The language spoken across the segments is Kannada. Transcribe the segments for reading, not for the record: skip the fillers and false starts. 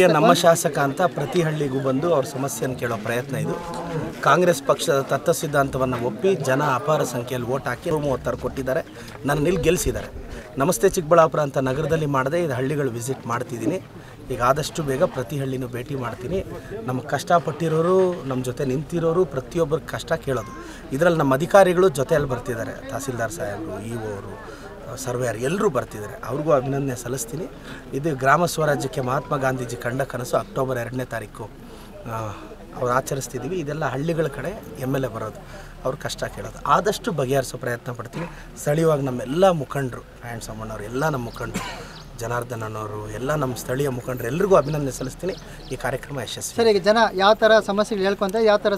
ನಮ್ಮ ಶಾಸಕ ಅಂತ ಪ್ರತಿ ಹಳ್ಳಿಗೂ ಬಂದು ಅವ್ರ ಸಮಸ್ಯೆಯನ್ನು ಕೇಳೋ ಪ್ರಯತ್ನ ಇದು. ಕಾಂಗ್ರೆಸ್ ಪಕ್ಷದ ತತ್ವ ಸಿದ್ಧಾಂತವನ್ನು ಒಪ್ಪಿ ಜನ ಅಪಾರ ಸಂಖ್ಯೆಯಲ್ಲಿ ವೋಟ್ ಹಾಕಿ 36 ಕೊಟ್ಟಿದ್ದಾರೆ. ನನ್ನ ಇಲ್ಲಿ ಗೆಲ್ಲಿಸಿದ್ದಾರೆ. ನಮಸ್ತೆ ಚಿಕ್ಕಬಳ್ಳಾಪುರ ಅಂತ ನಗರದಲ್ಲಿ ಮಾಡದೆ ಇದು ಹಳ್ಳಿಗಳು ವಿಸಿಟ್ ಮಾಡ್ತಿದ್ದೀನಿ. ಈಗ ಆದಷ್ಟು ಬೇಗ ಪ್ರತಿ ಹಳ್ಳಿನೂ ಭೇಟಿ ಮಾಡ್ತೀನಿ. ನಮ್ಮ ಕಷ್ಟಪಟ್ಟಿರೋರು, ನಮ್ಮ ಜೊತೆ ನಿಂತಿರೋರು, ಪ್ರತಿಯೊಬ್ಬರ ಕಷ್ಟ ಕೇಳೋದು. ಇದರಲ್ಲಿ ನಮ್ಮ ಅಧಿಕಾರಿಗಳು ಜೊತೆಯಲ್ಲಿ ಬರ್ತಿದ್ದಾರೆ. ತಹಸೀಲ್ದಾರ್ ಸಾಹೇಬರು, ಇಒರು, ಸರ್ವೇಯರ್ ಎಲ್ಲರೂ ಬರ್ತಿದ್ದಾರೆ. ಅವ್ರಿಗೂ ಅಭಿನಂದನೆ ಸಲ್ಲಿಸ್ತೀನಿ. ಇದು ಗ್ರಾಮ ಸ್ವರಾಜ್ಯಕ್ಕೆ ಮಹಾತ್ಮ ಗಾಂಧೀಜಿ ಕಂಡ ಕನಸು. ಅಕ್ಟೋಬರ್ 2ನೇ ತಾರೀಕು ಅವ್ರು ಆಚರಿಸ್ತಿದ್ದೀವಿ. ಇದೆಲ್ಲ ಹಳ್ಳಿಗಳ ಕಡೆ MLA ಬರೋದು, ಅವ್ರ ಕಷ್ಟ ಕೇಳೋದು. ಆದಷ್ಟು ಬಗೆಹರಿಸೋ ಪ್ರಯತ್ನ ಪಡ್ತೀವಿ. ಸ್ಥಳೀಯವಾಗಿ ನಮ್ಮೆಲ್ಲ ಮುಖಂಡರು, ಆ್ಯಂಡ್ ಸೋಮಣ್ಣವ್ರು, ಎಲ್ಲ ನಮ್ಮ ಮುಖಂಡರು, ಜನಾರ್ದನವರು, ಎಲ್ಲ ನಮ್ಮ ಸ್ಥಳೀಯ ಮುಖಂಡರು ಎಲ್ಲರಿಗೂ ಅಭಿನಂದನೆ ಸಲ್ಲಿಸ್ತೀನಿ. ಈ ಕಾರ್ಯಕ್ರಮ ಯಶಸ್ವಿ. ಸರ್, ಈಗ ಜನ ಯಾವ ಥರ ಸಮಸ್ಯೆಗಳು ಹೇಳ್ಕೊಂತ ಯಾವ ಥರ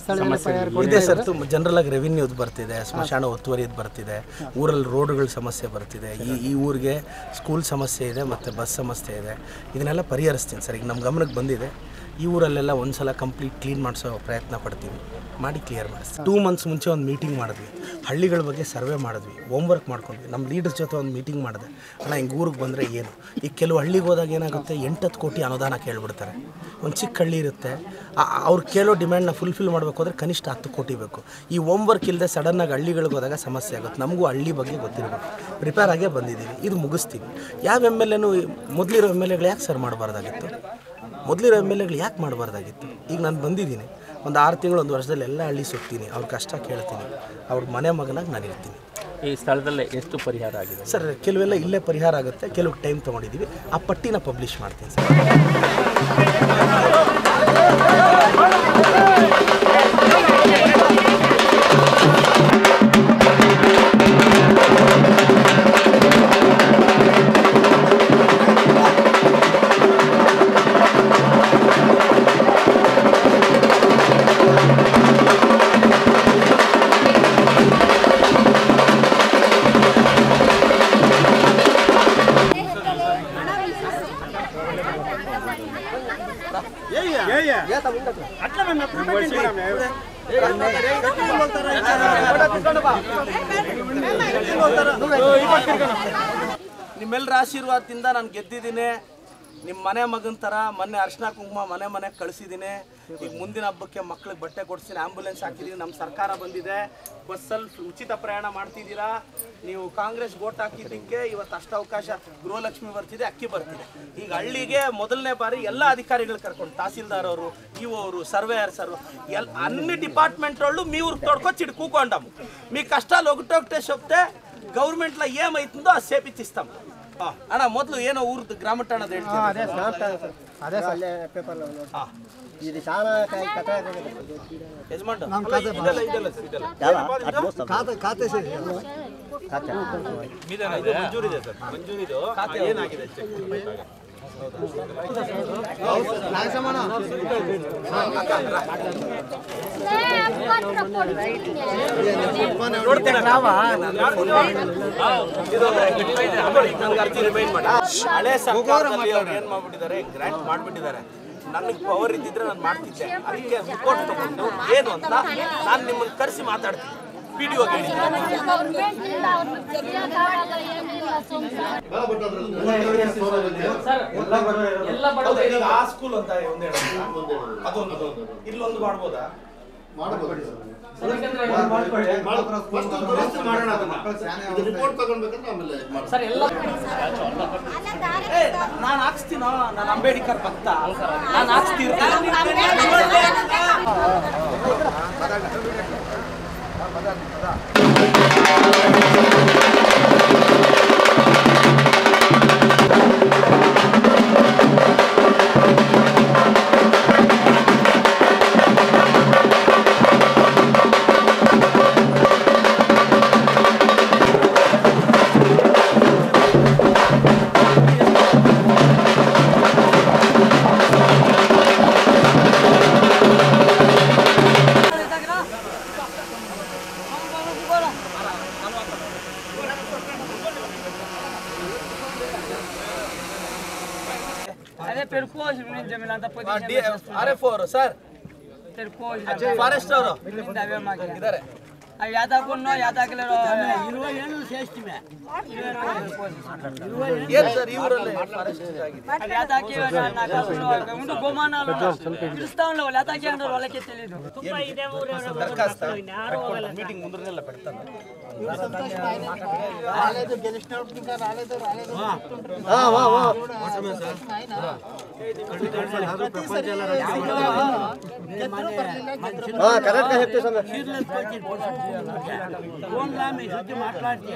ಇದೆ ಸರ್. ಜನರಲಾಗಿ ರೆವಿನ್ಯೂದು ಬರ್ತಿದೆ, ಸ್ಮಶಾನ ಒತ್ತುವರಿದು ಬರ್ತಿದೆ, ಊರಲ್ಲಿ ರೋಡ್ಗಳ ಸಮಸ್ಯೆ ಬರ್ತಿದೆ, ಈ ಊರಿಗೆ ಸ್ಕೂಲ್ ಸಮಸ್ಯೆ ಇದೆ ಮತ್ತು ಬಸ್ ಸಮಸ್ಯೆ ಇದೆ. ಇದನ್ನೆಲ್ಲ ಪರಿಹರಿಸ್ತೀನಿ ಸರ್. ಈಗ ನಮ್ಮ ಗಮನಕ್ಕೆ ಬಂದಿದೆ. ಈ ಊರಲ್ಲೆಲ್ಲ ಒಂದು ಸಲ ಕಂಪ್ಲೀಟ್ ಕ್ಲೀನ್ ಮಾಡಿಸೋ ಪ್ರಯತ್ನ ಪಡ್ತೀವಿ. ಮಾಡಿ ಕ್ಲಿಯರ್ ಮಾಡಿಸ್ತೀವಿ. 2 ಮಂತ್ಸ್ ಮುಂಚೆ ಒಂದು ಮೀಟಿಂಗ್ ಮಾಡಿದ್ವಿ. ಹಳ್ಳಿಗಳ ಬಗ್ಗೆ ಸರ್ವೆ ಮಾಡಿದ್ವಿ, ಹೋಮ್ವರ್ಕ್ ಮಾಡ್ಕೊಂಡ್ವಿ. ನಮ್ಮ ಲೀಡರ್ಸ್ ಜೊತೆ ಒಂದು ಮೀಟಿಂಗ್ ಮಾಡಿದೆ. ಅಣ್ಣ ಹಿಂಗೆ ಊರಿಗೆ ಬಂದರೆ ಏನು, ಈಗ ಕೆಲವು ಹಳ್ಳಿಗೆ ಹೋದಾಗ ಏನಾಗುತ್ತೆ, 8-10 ಕೋಟಿ ಅನುದಾನ ಕೇಳಿಬಿಡ್ತಾರೆ. ಒಂದು ಚಿಕ್ಕ ಹಳ್ಳಿ ಇರುತ್ತೆ, ಅವ್ರು ಕೇಳೋ ಡಿಮ್ಯಾಂಡ್ನ ಫುಲ್ಫಿಲ್ ಮಾಡಬೇಕು ಅಂದರೆ ಕನಿಷ್ಠ 10 ಕೋಟಿ ಬೇಕು. ಈ ಹೋಮ್ವರ್ಕ್ ಇಲ್ಲದೆ ಸಡನ್ನಾಗಿ ಹಳ್ಳಿಗಳಿಗೆ ಹೋದಾಗ ಸಮಸ್ಯೆ ಆಗುತ್ತೆ. ನಮಗೂ ಹಳ್ಳಿ ಬಗ್ಗೆ ಗೊತ್ತಿರಬೇಕು. ಪ್ರಿಪೇರ್ ಆಗೇ ಬಂದಿದ್ದೀವಿ. ಇದು ಮುಗಿಸ್ತೀವಿ. ಯಾವ MLAನೂ ಮೊದಲಿರೋ MLAಗಳು ಯಾಕೆ ಸರ್ ಮಾಡಬಾರ್ದಾಗಿತ್ತು? ಮೊದಲಿರೋ MLAಗಳು ಯಾಕೆ ಮಾಡಬಾರ್ದಾಗಿತ್ತು? ಈಗ ನಾನು ಬಂದಿದ್ದೀನಿ. ಒಂದು 6 ತಿಂಗಳು, 1 ವರ್ಷದಲ್ಲಿ ಎಲ್ಲ ಹಳ್ಳಿ ಸುತ್ತೀನಿ. ಅವ್ರ ಕಷ್ಟ ಕೇಳ್ತೀನಿ. ಅವ್ರ ಮನೆ ಮಗನಾಗಿ ನಾನು ಇರ್ತೀನಿ. ಈ ಸ್ಥಳದಲ್ಲೇ ಎಷ್ಟು ಪರಿಹಾರ ಆಗಿದೆ ಸರ್? ಕೆಲವೆಲ್ಲ ಇಲ್ಲೇ ಪರಿಹಾರ ಆಗುತ್ತೆ, ಕೆಲವು ಟೈಮ್ ತೊಗೊಂಡಿದ್ದೀವಿ. ಆ ಪಟ್ಟಿನ ಪಬ್ಲಿಷ್ ಮಾಡ್ತೀನಿ ಸರ್. ನಿಮ್ಮೆಲ್ಲರ ಆಶೀರ್ವಾದದಿಂದ ನಾನು ಗೆದ್ದಿದ್ದೀನಿ. ನಿಮ್ಮ ಮನೆ ಮಗನ ಥರ ಮೊನ್ನೆ ಅರ್ಶಿನ ಕುಂಕುಮ ಮನೆ ಕಳಿಸಿದ್ದೀನಿ. ಈಗ ಮುಂದಿನ ಹಬ್ಬಕ್ಕೆ ಮಕ್ಳಿಗೆ ಬಟ್ಟೆ ಕೊಡಿಸ್ತೀನಿ, ಆ್ಯಂಬುಲೆನ್ಸ್ ಹಾಕಿದ್ದೀನಿ. ನಮ್ಮ ಸರ್ಕಾರ ಬಂದಿದೆ, ಬಸ್ಸಲ್ಲಿ ಉಚಿತ ಪ್ರಯಾಣ ಮಾಡ್ತಿದ್ದೀರಾ. ನೀವು ಕಾಂಗ್ರೆಸ್ ವೋಟ್ ಹಾಕಿದ್ದಕ್ಕೆ ಇವತ್ತು ಅಷ್ಟು ಅವಕಾಶ. ಗೃಹಲಕ್ಷ್ಮಿ ಬರ್ತಿದೆ, ಅಕ್ಕಿ ಬರ್ತಿದೆ. ಈಗ ಹಳ್ಳಿಗೆ ಮೊದಲನೇ ಬಾರಿ ಎಲ್ಲ ಅಧಿಕಾರಿಗಳು ಕರ್ಕೊಂಡು, ತಹಸೀಲ್ದಾರ್ ಅವರು, ಇವರು, ಸರ್ವೇಯರ್ ಸರ್, అన్ని డిపార్ట్మెంట్ వాళ్ళు మీ ఊరికి తోడుకొచ్చి కూకుంటాము. మీ కష్టాలు ఒకటొకటే చెప్తే గవర్నమెంట్లో ఏమైతుందో అది చేపించిస్తాం. అన్న మొదలు ఏనో ఊరు గ్రామ ఠాణాది ఇది చాలా ಯಜಮಾನ್ ಮಂಜೂರಿದೆ ಸರ್. ಮಂಜೂರಿದು ಏನಾಗಿದೆ ಹಳೆ ಸರ್ಕಾರದಲ್ಲಿ ಅವ್ರು ಏನ್ ಮಾಡ್ಬಿಟ್ಟಿದ್ದಾರೆ, ಗ್ರಾಂಟ್ ಮಾಡ್ಬಿಟ್ಟಿದ್ದಾರೆ. ನನಗೆ ಪವರ್ ಇದ್ದಿದ್ರೆ ನಾನು ಮಾಡ್ತಿದ್ದೆ. ಅದಕ್ಕೆ ರಿಪೋರ್ಟ್ ತಗೊಂಡು ಏನು ಅಂತ ನಾನು ನಿಮ್ಮನ್ನು ಕರೆಸಿ ಮಾತಾಡ್ತೀನಿ. PDO ಆ ಸ್ಕೂಲ್ ಅಂತ ಅದೊಂದು ಇಲ್ಲೊಂದು ಮಾಡ್ಬೋದಾ? ನಾನು ಹಾಕ್ಸ್ತೀನೋ, ನಾನು ಅಂಬೇಡ್ಕರ್ ಭಕ್ತ, ನಾನು ಹಾಕ್ಸ್ತೀನಿ. RF ಸರ್, ಫಾರೆಸ್ಟ್ ಅವರು ಇದ್ದಾರೆ. ಏನು ಸರ್ ಈ ಊರಲ್ಲಿ ಫಾರೆಸ್ಟ್ ಆಗಿದೆ మీటింగ్ ముందరనే పెడతాను కరెక్ట్గా చెప్తే మాట్లాడితే